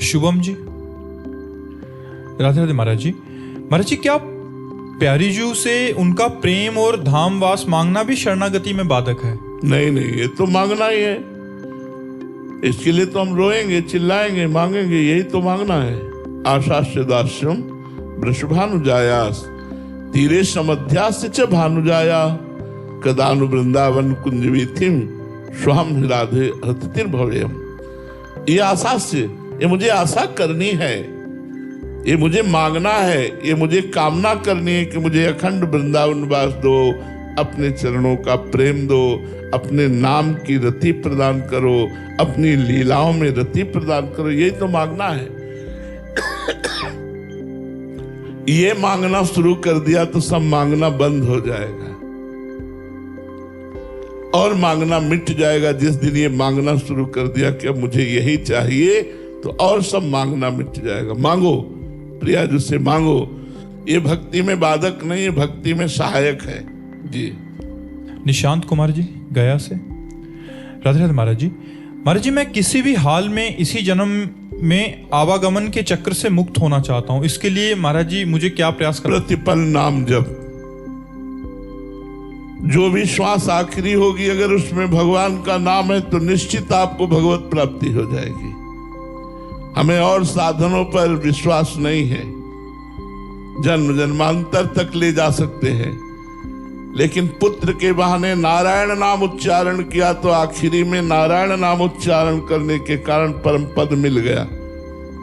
शुभम जी, राधे राधे महाराज जी। महाराज जी, क्या प्यारीजू से उनका प्रेम और धामवास मांगना भी शरणागति में बाधक है? नहीं नहीं, ये तो मांगना ही है। इसके लिए तो हम रोएंगे, चिल्लाएंगे, मांगेंगे, यही तो मांगना है। आशास्य दास्यम वृषभानुजायास तीरे समध्यास्य च भानुजाया कदानु वृंदावन कुंज वीथिम स्वहम राधे हतिर्भवेयम। ये आशा से, ये मुझे आशा करनी है, ये मुझे मांगना है, ये मुझे कामना करनी है कि मुझे अखंड वृंदावन वास दो, अपने चरणों का प्रेम दो, अपने नाम की रति प्रदान करो, अपनी लीलाओं में रति प्रदान करो, यही तो मांगना है। ये मांगना शुरू कर दिया तो सब मांगना बंद हो जाएगा और मांगना मिट जाएगा। जिस दिन ये मांगना शुरू कर दिया कि अब मुझे यही चाहिए, तो और सब मांगना मिट जाएगा। मांगो प्रिया जी से मांगो, ये भक्ति में बाधक नहीं है, भक्ति में सहायक है जी। निशांत कुमार जी, गया से, राधे राधे महाराज जी। महाराज जी, मैं किसी भी हाल में इसी जन्म में आवागमन के चक्र से मुक्त होना चाहता हूं, इसके लिए महाराज जी मुझे क्या प्रयास करना? प्रतिपल नाम जप, जो भी श्वास आखिरी होगी अगर उसमें भगवान का नाम है तो निश्चित आपको भगवत प्राप्ति हो जाएगी। हमें और साधनों पर विश्वास नहीं है, जन्म जन्मांतर तक ले जा सकते हैं, लेकिन पुत्र के बहाने नारायण नाम उच्चारण किया तो आखिरी में नारायण नाम उच्चारण करने के कारण परम पद मिल गया।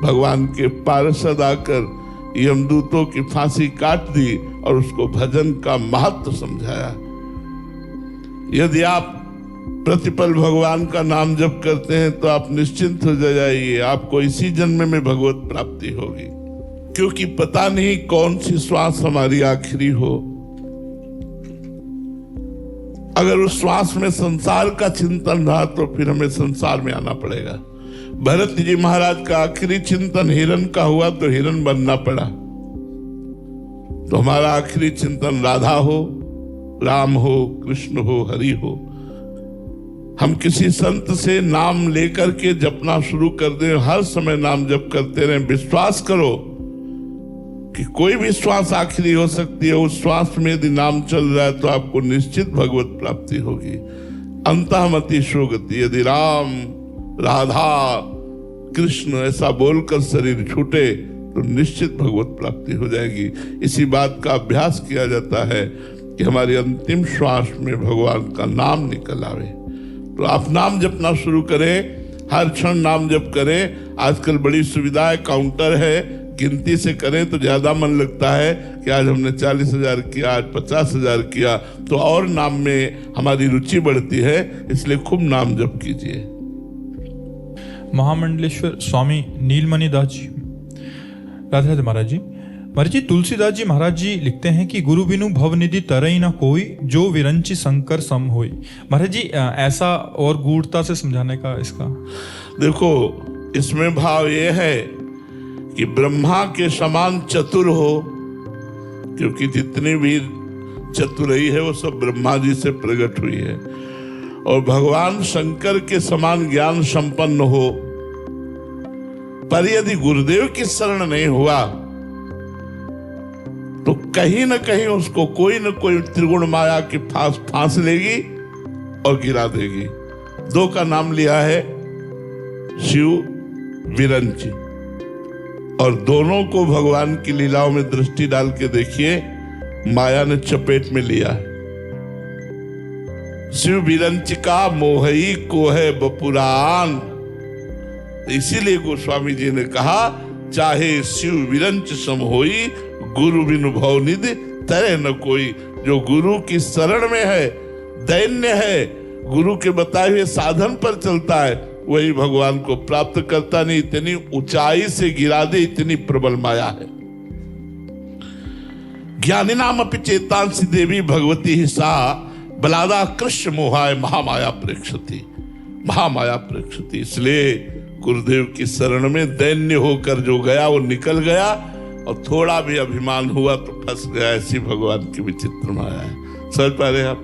भगवान के पार्षद आकर यमदूतों की फांसी काट दी और उसको भजन का महत्व समझाया। यदि आप प्रतिपल भगवान का नाम जप करते हैं तो आप निश्चिंत हो जाइए, आपको इसी जन्म में भगवत प्राप्ति होगी, क्योंकि पता नहीं कौन सी श्वास हमारी आखिरी हो। अगर उस श्वास में संसार का चिंतन रहा तो फिर हमें संसार में आना पड़ेगा। भरत जी महाराज का आखिरी चिंतन हिरण का हुआ तो हिरण बनना पड़ा। तो हमारा आखिरी चिंतन राधा हो, राम हो, कृष्ण हो, हरि हो। हम किसी संत से नाम लेकर के जपना शुरू कर दें, हर समय नाम जप करते रहें। विश्वास करो कि कोई भी श्वास आखिरी हो सकती है, उस श्वास में यदि नाम चल रहा है तो आपको निश्चित भगवत प्राप्ति होगी। अंतःमति शोगति, यदि राम, राधा, कृष्ण ऐसा बोलकर शरीर छूटे तो निश्चित भगवत प्राप्ति हो जाएगी। इसी बात का अभ्यास किया जाता है कि हमारी अंतिम श्वास में भगवान का नाम निकल आवे। तो आप नाम जपना शुरू करें, हर क्षण नाम जप करें। आजकल बड़ी सुविधा है, काउंटर है, गिनती से करें तो ज्यादा मन लगता है कि आज हमने 40,000 किया, आज 50,000 किया, तो और नाम में हमारी रुचि बढ़ती है। इसलिए खूब नाम जप कीजिए। महामंडलेश्वर स्वामी नीलमणि दास जी, राधे राधे महाराज जी। महाराज जी, तुलसीदास जी महाराज जी लिखते हैं कि गुरु बिनु भवनिधि तरई न कोई, जो विरंचि शंकर सम होई। महाराज जी, ऐसा और गूढ़ता से समझाने का इसका? देखो, इसमें भाव ये है कि ब्रह्मा के समान चतुर हो, क्योंकि जितनी भी चतुराई है वो सब ब्रह्मा जी से प्रकट हुई है, और भगवान शंकर के समान ज्ञान संपन्न हो, पर यदि गुरुदेव की शरण नहीं हुआ तो कहीं न कहीं उसको कोई न कोई त्रिगुण माया की फांस लेगी और गिरा देगी। दो का नाम लिया है, शिव, विरंची, और दोनों को भगवान की लीलाओं में दृष्टि डाल के देखिए, माया ने चपेट में लिया है। शिव विरंचिका मोहई को है बपुरान। इसीलिए गोस्वामी जी ने कहा, चाहे शिव विरंच सम होई, गुरु बिनु भवनिधि तरे न कोई। जो गुरु की शरण में है, दैन्य है, गुरु के बताए हुए साधन पर चलता है, वही भगवान को प्राप्त करता नहीं। इतनी ऊंचाई से गिरा दे, इतनी प्रबल माया है। ज्ञानी नाम अपि चेतांसी देवी भगवती ही सा, बलादा कृष्ण मोहाय महामाया प्रेक्षति, महामाया प्रेक्षति। इसलिए गुरुदेव की शरण में दैन्य होकर जो गया वो निकल गया, और थोड़ा भी अभिमान हुआ तो फंस गया। ऐसी भगवान की विचित्र माया है। समझ पा रहे आप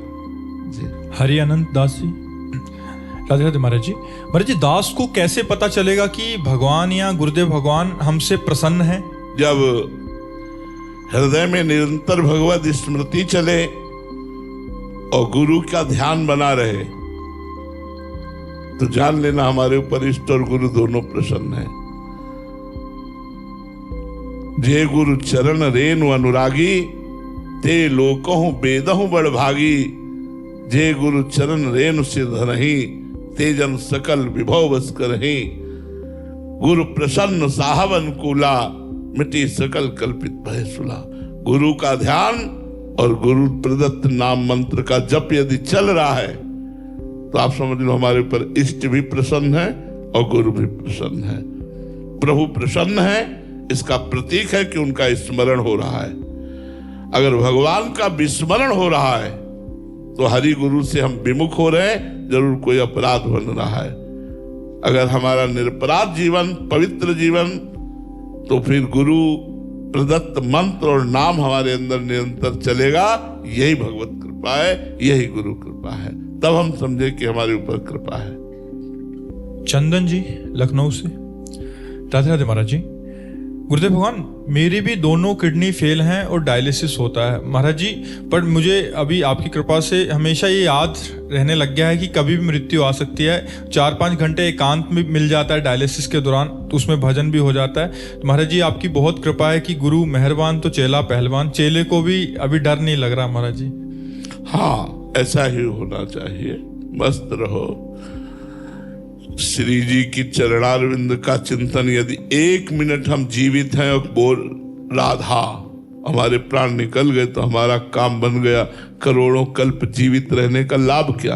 जी? हरि अनंत दास जी, राधे राधे महाराज जी। महाराज जी, दास को कैसे पता चलेगा कि भगवान या गुरुदेव भगवान हमसे प्रसन्न हैं? जब हृदय में निरंतर भगवत स्मृति चले और गुरु का ध्यान बना रहे तो जान लेना हमारे ऊपर इष्ट और गुरु दोनों प्रसन्न हैं। जे गुरु चरण रेनु अनुरागी ते लोकहु बेदहु बड़भागी। जे गुरु चरण रेनु सिद्ध नहीं ते जन सकल विभव बस करही। गुरु प्रसन्न साहब अनुकूला मिटी सकल कल्पित भय सुला। गुरु का ध्यान और गुरु प्रदत्त नाम मंत्र का जप यदि चल रहा है तो आप समझ लो हमारे ऊपर इष्ट भी प्रसन्न है और गुरु भी प्रसन्न है। प्रभु प्रसन्न है, इसका प्रतीक है कि उनका स्मरण हो रहा है। अगर भगवान का विस्मरण हो रहा है तो हरि गुरु से हम विमुख हो रहे हैं, जरूर कोई अपराध बन रहा है। अगर हमारा निरपराध जीवन, पवित्र जीवन, तो फिर गुरु प्रदत्त मंत्र और नाम हमारे अंदर निरंतर चलेगा। यही भगवत कृपा है, यही गुरु कृपा है। तब हम समझे कि हमारे ऊपर कृपा है। चंदन जी लखनऊ से। राधे राधे महाराज जी। गुरुदेव भगवान, मेरी भी दोनों किडनी फेल हैं और डायलिसिस होता है महाराज जी, पर मुझे अभी आपकी कृपा से हमेशा ये याद रहने लग गया है कि कभी भी मृत्यु आ सकती है। 4-5 घंटे एकांत में मिल जाता है डायलिसिस के दौरान, तो उसमें भजन भी हो जाता है। तो महाराज जी, आपकी बहुत कृपा है कि गुरु मेहरबान तो चेला पहलवान। चेले को भी अभी डर नहीं लग रहा महाराज जी। हाँ, ऐसा ही होना चाहिए। मस्त रहो। श्री जी की चरणारविंद का चिंतन यदि 1 मिनट हम जीवित हैं और बोल राधा, हमारे प्राण निकल गए तो हमारा काम बन गया। करोड़ों कल्प जीवित रहने का लाभ क्या?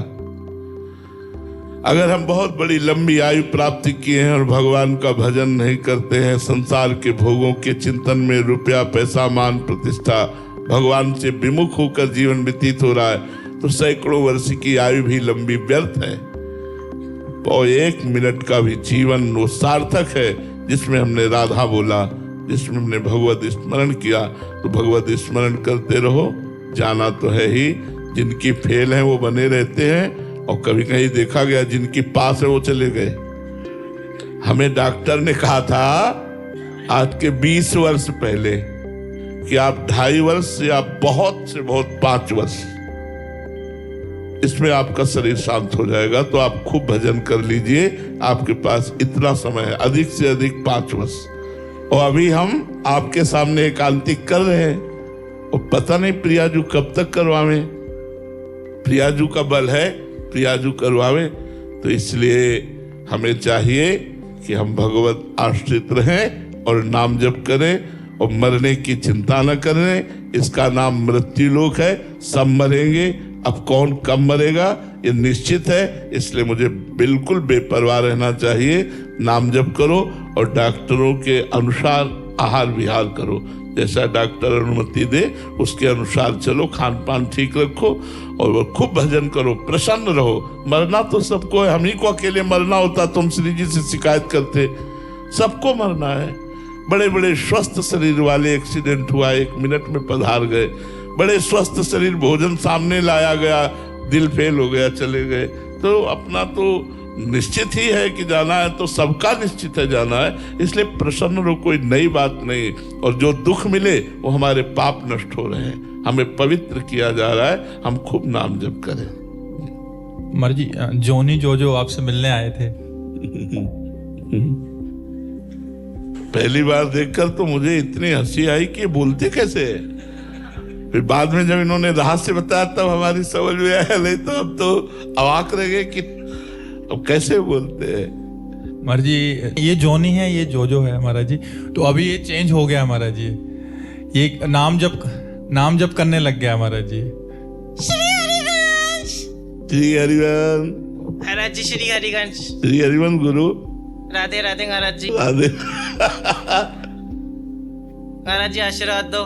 अगर हम बहुत बड़ी लंबी आयु प्राप्ति किए हैं और भगवान का भजन नहीं करते हैं, संसार के भोगों के चिंतन में रुपया पैसा मान प्रतिष्ठा भगवान से विमुख होकर जीवन व्यतीत हो रहा है, तो सैकड़ों वर्ष की आयु भी लंबी व्यर्थ है। और 1 मिनट का भी जीवन वो सार्थक है जिसमें हमने राधा बोला, जिसमें हमने भगवत स्मरण किया। तो भगवत स्मरण करते रहो। जाना तो है ही, जिनकी फेल है वो बने रहते हैं और कभी कहीं देखा गया जिनकी पास है वो चले गए। हमें डॉक्टर ने कहा था आज के 20 वर्ष पहले कि आप 2.5 वर्ष या बहुत से बहुत 5 वर्ष इसमें आपका शरीर शांत हो जाएगा। तो आप खूब भजन कर लीजिए, आपके पास इतना समय है, अधिक से अधिक 5 वर्ष। और अभी हम आपके सामने एकांतिक कर रहे हैं और पता नहीं प्रियाजू कब तक करवावे। प्रियाजू का बल है, प्रियाजू करवावे। तो इसलिए हमें चाहिए कि हम भगवत आश्रित रहें और नाम जप करें और मरने की चिंता न करें। इसका नाम मृत्यु लोक है, सब मरेंगे। अब कौन कब मरेगा ये निश्चित है, इसलिए मुझे बिल्कुल बेपरवाह रहना चाहिए। नाम जप करो और डॉक्टरों के अनुसार आहार विहार करो। जैसा डॉक्टर अनुमति दे उसके अनुसार चलो, खान पान ठीक रखो और खूब भजन करो, प्रसन्न रहो। मरना तो सबको है, हम ही को अकेले मरना होता तो हम श्री जी से शिकायत करते। सबको मरना है। बड़े बड़े स्वस्थ शरीर वाले एक्सीडेंट हुआ, 1 मिनट में पधार गए। बड़े स्वस्थ शरीर, भोजन सामने लाया गया, दिल फेल हो गया, चले गए। तो अपना तो निश्चित ही है कि जाना है, तो सबका निश्चित है जाना है। इसलिए प्रसन्न रहो, कोई नई बात नहीं। और जो दुख मिले वो हमारे पाप नष्ट हो रहे हैं, हमें पवित्र किया जा रहा है। हम खूब नाम जप करें। मर्जी जोनी जो आपसे मिलने आए थे। पहली बार देखकर तो मुझे इतनी हंसी आई कि बोलते कैसे है। फिर बाद में जब इन्होंने रहस्य बताया तब हमारी समझ में आया, नहीं तो अब तो अवाक रह गए कि अब कैसे बोलते हैं। महाराज जी, ये जोनी है, ये जो है महाराज जी। तो अभी ये चेंज हो गया महाराज जी, ये नाम जप करने लग गया महाराज जी। श्री हरिवंश महाराज जी, श्री हरिवंश। श्री हरिवंश गुरु। राधे राधे महाराज जी। राधे। महाराज जी आशीर्वाद दो।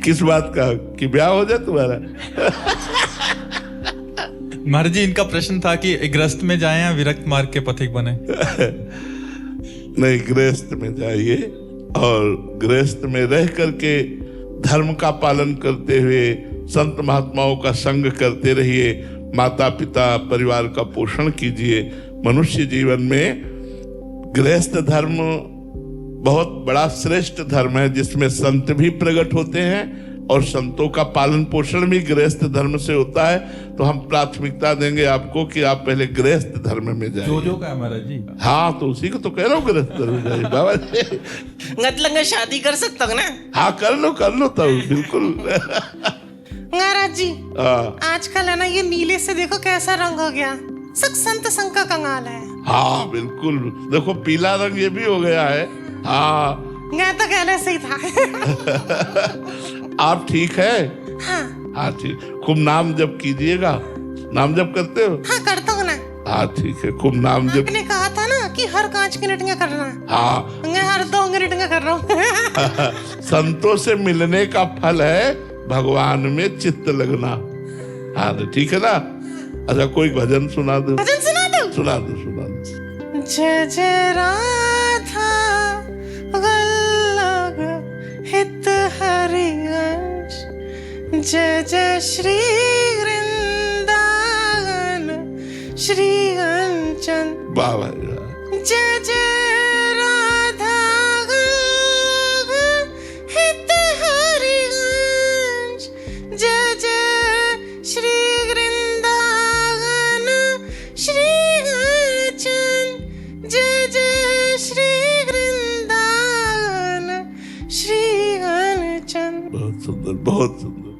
किस बात का? कि ब्याह हो जाए तुम्हारा? महाराज जी, इनका प्रश्न था कि गृहस्थ में जाएं या विरक्त मार्ग के पथिक बने। नहीं, गृहस्थ में जाइए और गृहस्थ में रह करके धर्म का पालन करते हुए संत महात्माओं का संग करते रहिए। माता पिता परिवार का पोषण कीजिए। मनुष्य जीवन में गृहस्थ धर्म बहुत बड़ा श्रेष्ठ धर्म है, जिसमें संत भी प्रकट होते हैं और संतों का पालन पोषण भी गृहस्थ धर्म से होता है। तो हम प्राथमिकता देंगे आपको कि आप पहले गृहस्थ धर्म में जाइए। जो का है महाराज जी। हाँ, तो उसी को तो कह रहा हूँ, गृहस्थ धर्म में जाइए बाबा जी। मतलब मैं शादी कर सकता हूँ ना? हाँ, कर लो तब, बिल्कुल। महाराज जी, हाँ आजकल है ना ये नीले से देखो कैसा रंग हो गया, सब संत संग का कंगाल है। हाँ बिल्कुल, देखो पीला रंग ये भी हो गया है। हाँ मैं तो कहने से ही था। आप ठीक है? हाँ हाँ ठीक, खूब नाम जप कीजिएगा। नाम जप करते हो? हाँ करता हूँ ना। हाँ ठीक है, खूब नाम जप। आपने कहा था ना कि हर 5 मिनट में करना। हाँ, मैं हर 2 मिनट में कर रहा हूँ। संतों से मिलने का फल है भगवान में चित्त लगना। हाँ तो ठीक है ना। अच्छा, कोई भजन सुना दो। भजन सुना दो? सुना दो। जय जय राधा वल्लभ हित हरि वंश, जय जय श्री वृंदावन श्री कंचन। बाबा जय जय राधा वल्लभ हित हरि वंश, जय जय श्री वृंदावन श्री कंचन, जय जय श्री वृंदावन श्री कंचन। बहुत सुंदर, बहुत सुंदर।